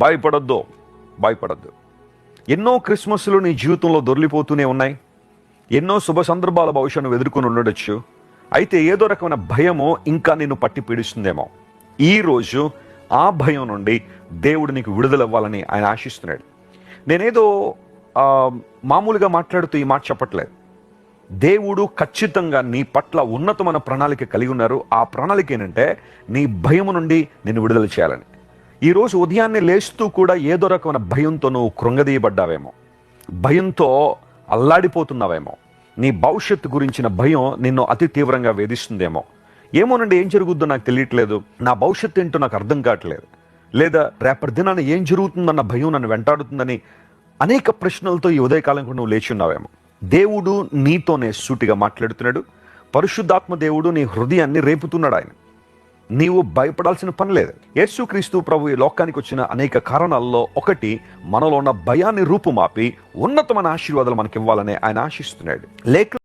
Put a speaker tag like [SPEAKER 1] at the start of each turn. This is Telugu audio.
[SPEAKER 1] భయపడొద్దు, భయపడద్దు. ఎన్నో క్రిస్మస్లు నీ జీవితంలో దొర్లిపోతూనే ఉన్నాయి. ఎన్నో శుభ సందర్భాల భవిష్యత్తు నువ్వు ఎదుర్కొని ఉండొచ్చు. అయితే ఏదో రకమైన భయమో ఇంకా నిన్ను పట్టి పీడిస్తుందేమో. ఈరోజు ఆ భయం నుండి దేవుడు నీకు విడుదలవ్వాలని ఆయన ఆశిస్తున్నాడు. నేనేదో మామూలుగా మాట్లాడుతూ ఈ మాట చెప్పట్లేదు. దేవుడు ఖచ్చితంగా నీ పట్ల ఉన్నతమైన ప్రణాళిక కలిగి ఉన్నారు. ఆ ప్రణాళిక ఏంటంటే నీ భయము నుండి నిన్ను విడుదల చేయాలని. ఈరోజు ఉదయాన్నే లేస్తూ కూడా ఏదో రకమైన భయంతో నువ్వు కృంగదీయబడ్డావేమో, భయంతో అల్లాడిపోతున్నావేమో, నీ భవిష్యత్తు గురించిన భయం నిన్ను అతి తీవ్రంగా వేధిస్తుందేమో. ఏమోనండి, ఏం జరుగుద్దో నాకు తెలియట్లేదు, నా భవిష్యత్తు ఏంటో నాకు అర్థం కావట్లేదు, లేదా రేపటి దినాన ఏం జరుగుతుందన్న భయం నన్ను వెంటాడుతుందని అనేక ప్రశ్నలతో ఈ ఉదయకాలం కూడా నువ్వు లేచి ఉన్నావేమో. దేవుడు నీతోనే సూటిగా మాట్లాడుతున్నాడు. పరిశుద్ధాత్మ దేవుడు నీ హృదయాన్ని రేపుతున్నాడు. ఆయన నీవు భయపడాల్సిన పని లేదు. యేసుక్రీస్తు ప్రభు ఈ లోకానికి వచ్చిన అనేక కారణాల్లో ఒకటి, మనలో ఉన్న భయాన్ని రూపుమాపి ఉన్నతమైన ఆశీర్వాదాలు మనకి ఇవ్వాలని ఆయన ఆశిస్తున్నాడు. లేక